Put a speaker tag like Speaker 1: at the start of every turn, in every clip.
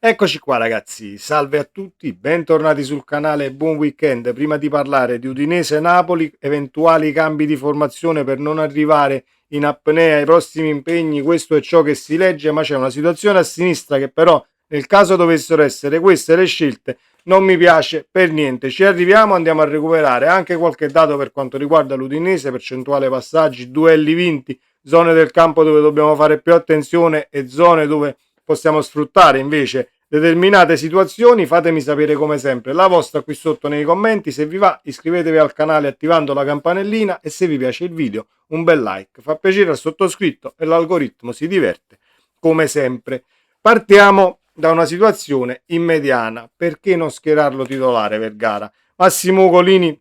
Speaker 1: Eccoci qua ragazzi, salve a tutti, bentornati sul canale e buon weekend. Prima di parlare di Udinese-Napoli, eventuali cambi di formazione per non arrivare in apnea ai prossimi impegni, questo è ciò che si legge, ma c'è una situazione a sinistra che però nel caso dovessero essere queste le scelte non mi piace per niente. Ci arriviamo, andiamo a recuperare anche qualche dato per quanto riguarda l'Udinese, percentuale passaggi, duelli vinti, zone del campo dove dobbiamo fare più attenzione e zone dove possiamo sfruttare invece determinate situazioni. Fatemi sapere come sempre la vostra qui sotto nei commenti. Se vi va, iscrivetevi al canale attivando la campanellina e se vi piace il video un bel like, fa piacere al sottoscritto e l'algoritmo si diverte come sempre. Partiamo da una situazione immediata. Perché non schierarlo titolare Vergara? Massimo Ugolini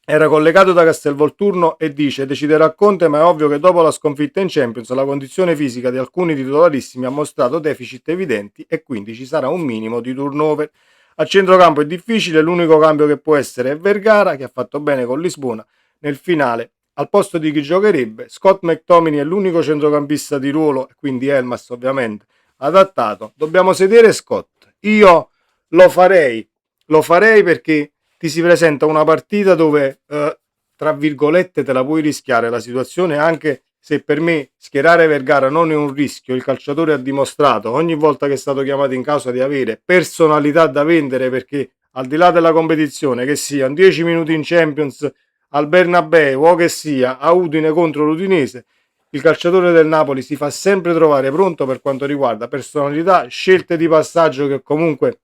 Speaker 1: era collegato da Castelvolturno e dice: deciderà Conte, ma è ovvio che dopo la sconfitta in Champions la condizione fisica di alcuni titolarissimi ha mostrato deficit evidenti e quindi ci sarà un minimo di turnover. A centrocampo è difficile, l'unico cambio che può essere è Vergara, che ha fatto bene con Lisbona nel finale. Al posto di chi giocherebbe, Scott McTominay è l'unico centrocampista di ruolo, quindi Elmas ovviamente adattato. Dobbiamo sedere Scott. Io lo farei perché ti si presenta una partita dove, tra virgolette, te la puoi rischiare la situazione, anche se per me schierare Vergara non è un rischio. Il calciatore ha dimostrato ogni volta che è stato chiamato in causa di avere personalità da vendere, perché al di là della competizione, che sia 10 minuti in Champions al Bernabeu o che sia a Udine contro l'Udinese, il calciatore del Napoli si fa sempre trovare pronto per quanto riguarda personalità, scelte di passaggio che comunque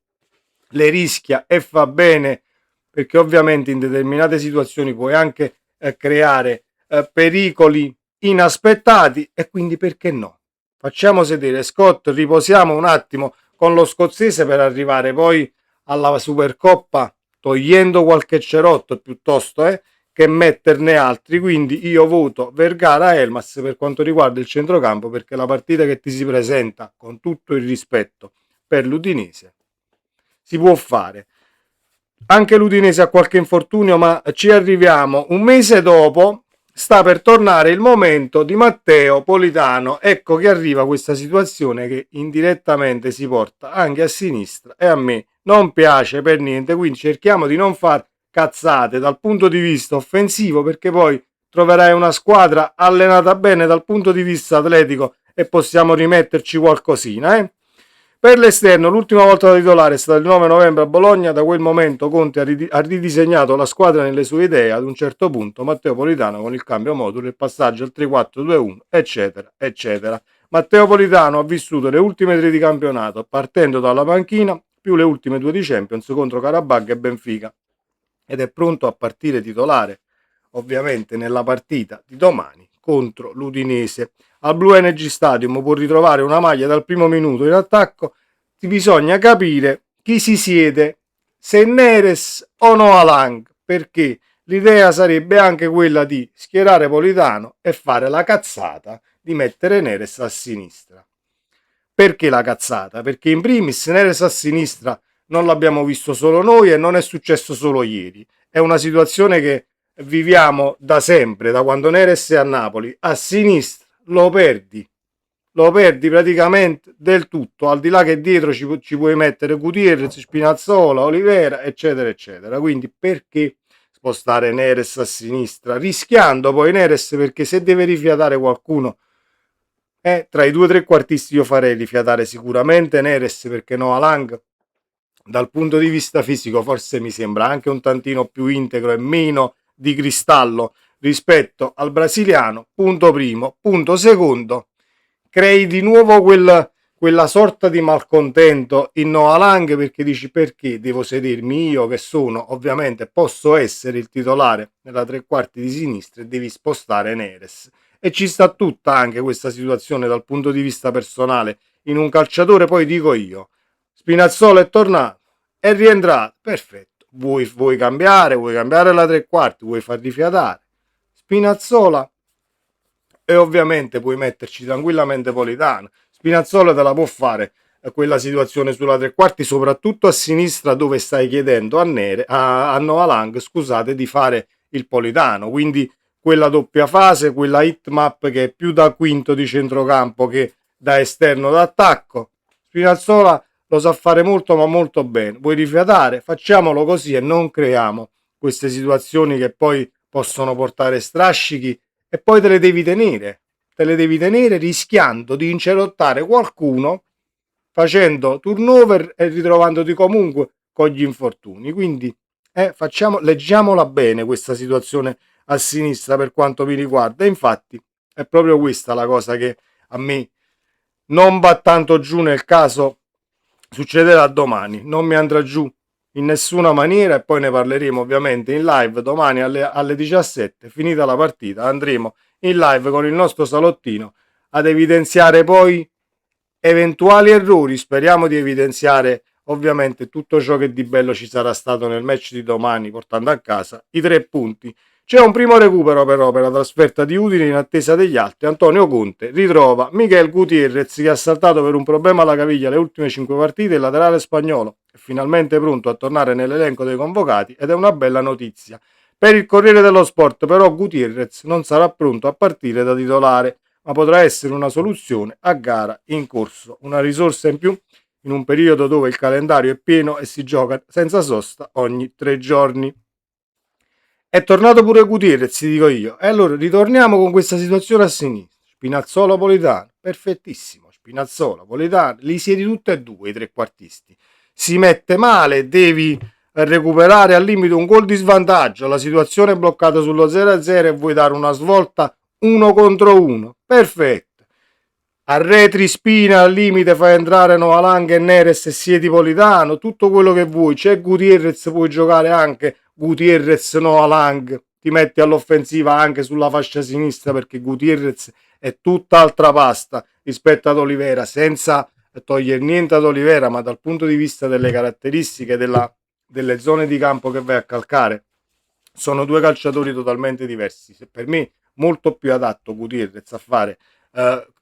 Speaker 1: le rischia e fa bene, perché ovviamente in determinate situazioni puoi anche creare pericoli inaspettati e quindi perché no? Facciamo sedere Scott, riposiamo un attimo con lo scozzese per arrivare poi alla Supercoppa togliendo qualche cerotto piuttosto che metterne altri. Quindi io voto Vergara Elmas per quanto riguarda il centrocampo, perché la partita che ti si presenta, con tutto il rispetto per l'Udinese, si può fare. Anche l'Udinese ha qualche infortunio, ma ci arriviamo. Un mese dopo sta per tornare il momento di Matteo Politano. Ecco che arriva questa situazione che indirettamente si porta anche a sinistra e a me non piace per niente, quindi cerchiamo di non far cazzate dal punto di vista offensivo, perché poi troverai una squadra allenata bene dal punto di vista atletico e possiamo rimetterci qualcosina. Per l'esterno, l'ultima volta da titolare è stata il 9 novembre a Bologna. Da quel momento Conte ha ridisegnato la squadra nelle sue idee. Ad un certo punto Matteo Politano con il cambio modulo, il passaggio al 3-4-2-1, eccetera, eccetera. Matteo Politano ha vissuto le ultime 3 di campionato partendo dalla panchina, più le ultime 2 di Champions contro Karabag e Benfica, ed è pronto a partire titolare ovviamente nella partita di domani contro l'Udinese. Al Blue Energy Stadium può ritrovare una maglia dal primo minuto in attacco. Bisogna capire chi si siede, se Neres o Noah Lang, perché l'idea sarebbe anche quella di schierare Politano e fare la cazzata di mettere Neres a sinistra. Perché la cazzata? Perché in primis Neres a sinistra non l'abbiamo visto solo noi e non è successo solo ieri. È una situazione che viviamo da sempre, da quando Neres è a Napoli. A sinistra lo perdi praticamente del tutto, al di là che dietro ci puoi mettere Gutierrez, Spinazzola, Olivera, eccetera, eccetera. Quindi perché spostare Neres a sinistra? Rischiando poi Neres, perché se deve rifiatare qualcuno, tra i due trequartisti io farei rifiatare sicuramente Neres, perché no Lang dal punto di vista fisico forse mi sembra anche un tantino più integro e meno di cristallo rispetto al brasiliano. Punto primo. Punto secondo, crei di nuovo quella sorta di malcontento in Noah Lang, perché dici: perché devo sedermi io che sono, ovviamente posso essere il titolare nella tre quarti di sinistra, e devi spostare Neres? E ci sta tutta anche questa situazione dal punto di vista personale in un calciatore. Poi dico io, Spinazzola è tornato, è rientrato, perfetto. Vuoi cambiare la tre quarti, vuoi far rifiatare Spinazzola, e ovviamente puoi metterci tranquillamente Politano. Spinazzola te la può fare quella situazione sulla tre quarti, soprattutto a sinistra, dove stai chiedendo a Noah Lang, scusate, di fare il Politano. Quindi quella doppia fase, quella hit map che è più da quinto di centrocampo che da esterno d'attacco. Spinazzola lo sa fare molto ma molto bene. Vuoi rifiatare? Facciamolo così e non creiamo queste situazioni che poi possono portare strascichi e poi te le devi tenere rischiando di incerottare qualcuno facendo turnover e ritrovandoti comunque con gli infortuni. Quindi leggiamola bene questa situazione a sinistra per quanto mi riguarda. E infatti è proprio questa la cosa che a me non va tanto giù nel caso succederà domani. Non mi andrà giù in nessuna maniera e poi ne parleremo ovviamente in live domani alle 17. Finita la partita andremo in live con il nostro salottino ad evidenziare poi eventuali errori. Speriamo di evidenziare ovviamente tutto ciò che di bello ci sarà stato nel match di domani, portando a casa i 3 punti. C'è un primo recupero però per la trasferta di Udine in attesa degli altri. Antonio Conte ritrova Miguel Gutierrez, che ha saltato per un problema alla caviglia le ultime 5 partite. Il laterale spagnolo è finalmente pronto a tornare nell'elenco dei convocati ed è una bella notizia. Per il Corriere dello Sport però Gutierrez non sarà pronto a partire da titolare, ma potrà essere una soluzione a gara in corso, una risorsa in più in un periodo dove il calendario è pieno e si gioca senza sosta ogni 3 giorni. È tornato pure Gutierrez, ti dico io. E allora ritorniamo con questa situazione a sinistra. Spinazzola, Politano, perfettissimo. Spinazzola, Politano, li siedi tutti e due i trequartisti. Si mette male, devi recuperare al limite un gol di svantaggio, la situazione è bloccata sullo 0-0 e vuoi dare una svolta 1 contro 1. Perfetto. Arretri Spina al limite, fai entrare Novalanga e Neres e siedi Politano, tutto quello che vuoi. C'è Gutierrez, puoi giocare anche Gutierrez Novalang, ti metti all'offensiva anche sulla fascia sinistra perché Gutierrez è tutt'altra pasta rispetto ad Olivera, senza togliere niente ad Olivera, ma dal punto di vista delle caratteristiche delle zone di campo che vai a calcare sono due calciatori totalmente diversi. Per me molto più adatto Gutierrez a fare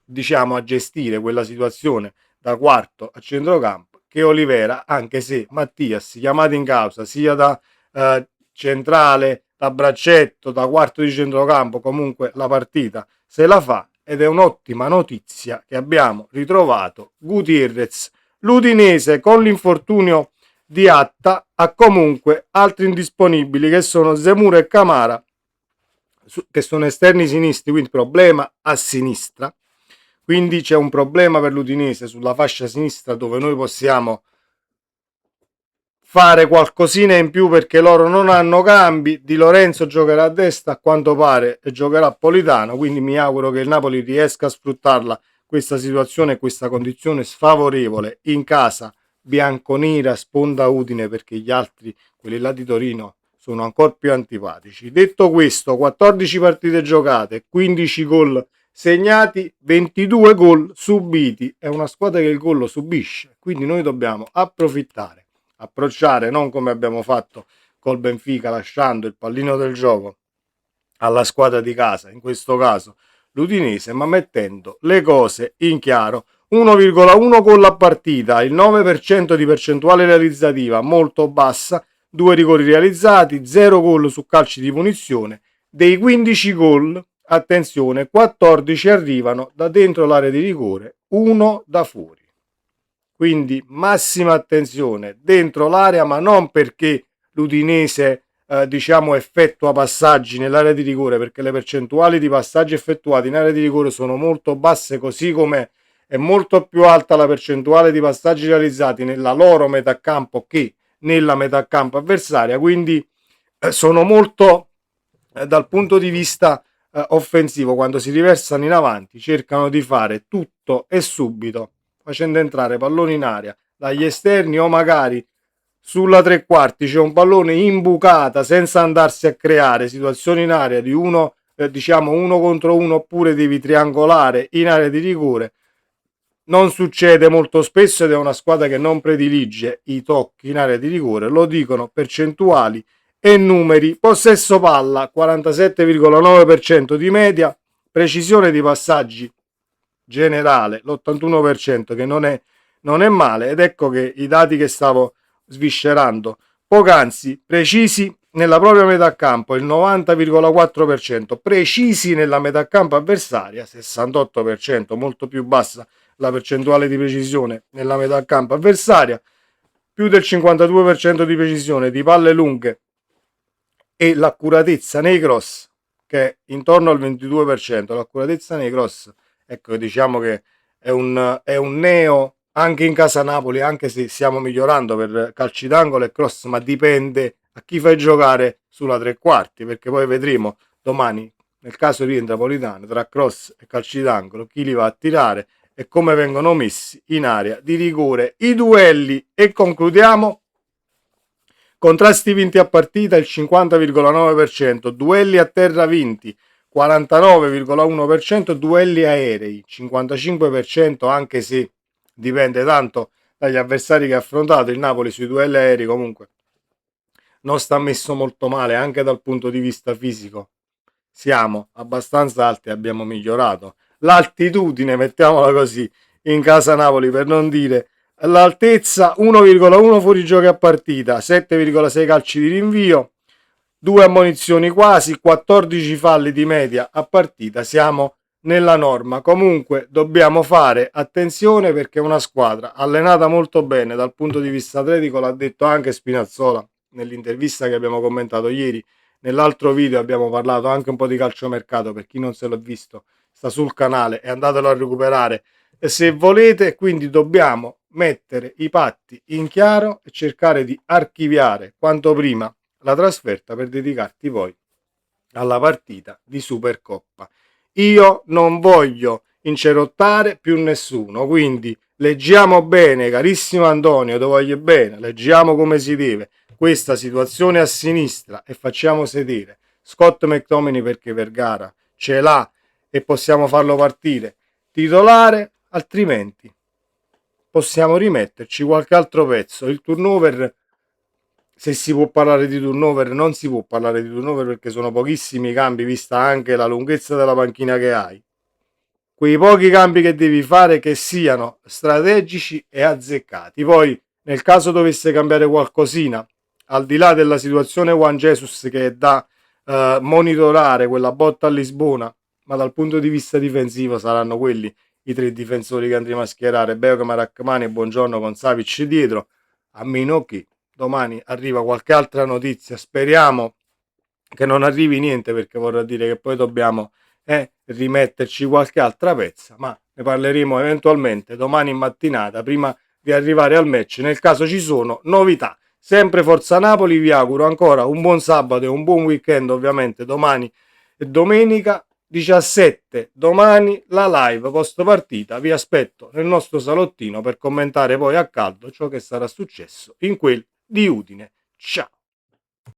Speaker 1: diciamo a gestire quella situazione da quarto a centrocampo che Olivera, anche se Mattias chiamato in causa sia da centrale, da braccetto, da quarto di centrocampo, comunque la partita se la fa ed è un'ottima notizia che abbiamo ritrovato Gutierrez. L'Udinese con l'infortunio di Atta ha comunque altri indisponibili che sono Zemura e Camara, che sono esterni sinistri, quindi problema a sinistra. Quindi c'è un problema per l'Udinese sulla fascia sinistra dove noi possiamo fare qualcosina in più perché loro non hanno cambi. Di Lorenzo giocherà a destra a quanto pare e giocherà Politano, quindi mi auguro che il Napoli riesca a sfruttarla questa situazione, questa condizione sfavorevole in casa bianconera sponda Udine, perché gli altri, quelli là di Torino, sono ancora più antipatici. Detto questo, 14 partite giocate, 15 gol segnati, 22 gol subiti. È una squadra che il gol lo subisce, quindi noi dobbiamo approcciare non come abbiamo fatto col Benfica, lasciando il pallino del gioco alla squadra di casa, in questo caso l'Udinese, ma mettendo le cose in chiaro. 1,1 gol a partita, il 9% di percentuale realizzativa molto bassa, 2 rigori realizzati, 0 gol su calci di punizione. Dei 15 gol, attenzione, 14 arrivano da dentro l'area di rigore, 1 da fuori. Quindi massima attenzione dentro l'area, ma non perché l'Udinese diciamo effettua passaggi nell'area di rigore, perché le percentuali di passaggi effettuati in area di rigore sono molto basse, così come è molto più alta la percentuale di passaggi realizzati nella loro metà campo che nella metà campo avversaria. Quindi sono molto dal punto di vista offensivo, quando si riversano in avanti cercano di fare tutto e subito, facendo entrare palloni in aria dagli esterni o magari sulla tre quarti c'è un pallone in bucata senza andarsi a creare situazioni in area di uno contro uno, oppure devi triangolare in area di rigore. Non succede molto spesso ed è una squadra che non predilige i tocchi in area di rigore, lo dicono percentuali e numeri. Possesso palla 47,9% di media, precisione di passaggi generale l'81%, che non è male, ed ecco che i dati che stavo sviscerando poc'anzi: precisi nella propria metà campo il 90,4%, precisi nella metà campo avversaria 68%, molto più bassa la percentuale di precisione nella metà campo avversaria, più del 52% di precisione di palle lunghe e l'accuratezza nei cross che è intorno al 22%. L'accuratezza nei cross, ecco, diciamo che è un neo anche in casa Napoli, anche se stiamo migliorando per calci d'angolo e cross, ma dipende a chi fai giocare sulla tre quarti, perché poi vedremo domani, nel caso di Napolitano, tra cross e calci d'angolo, chi li va a tirare e come vengono messi in area di rigore i duelli. E concludiamo: contrasti vinti a partita il 50,9%, duelli a terra vinti 49,1%, duelli aerei 55%, anche se dipende tanto dagli avversari che ha affrontato. Il Napoli sui duelli aerei comunque non sta messo molto male, anche dal punto di vista fisico siamo abbastanza alti, abbiamo migliorato l'altitudine, mettiamola così, in casa Napoli, per non dire l'altezza. 1,1 fuorigiochi a partita, 7,6 calci di rinvio, 2 ammonizioni quasi, 14 falli di media a partita, siamo nella norma. Comunque dobbiamo fare attenzione perché è una squadra allenata molto bene dal punto di vista atletico, l'ha detto anche Spinazzola nell'intervista che abbiamo commentato ieri. Nell'altro video abbiamo parlato anche un po' di calciomercato, per chi non se l'ha visto sta sul canale e andatelo a recuperare se volete. Quindi dobbiamo mettere i patti in chiaro e cercare di archiviare quanto prima la trasferta per dedicarti poi alla partita di Supercoppa. Io non voglio incerottare più nessuno, quindi leggiamo bene, carissimo Antonio, ti voglio bene, leggiamo come si deve questa situazione a sinistra e facciamo sedere Scott McTominay, perché Vergara ce l'ha e possiamo farlo partire titolare, altrimenti possiamo rimetterci qualche altro pezzo. Il turnover, se si può parlare di turnover, non si può parlare di turnover perché sono pochissimi cambi, vista anche la lunghezza della panchina che hai. Quei pochi cambi che devi fare che siano strategici e azzeccati. Poi nel caso dovesse cambiare qualcosina, al di là della situazione Juan Jesus che è da monitorare, quella botta a Lisbona, ma dal punto di vista difensivo saranno quelli i tre difensori che andremo a schierare: Beocama, Rachmani e Buongiorno con Savic dietro, a meno che domani arriva qualche altra notizia. Speriamo che non arrivi niente, perché vorrà dire che poi dobbiamo rimetterci qualche altra pezza, ma ne parleremo eventualmente domani in mattinata prima di arrivare al match, nel caso ci sono novità. Sempre Forza Napoli, vi auguro ancora un buon sabato e un buon weekend. Ovviamente domani e domenica 17, domani la live post partita, vi aspetto nel nostro salottino per commentare poi a caldo ciò che sarà successo in quel di Udine. Ciao!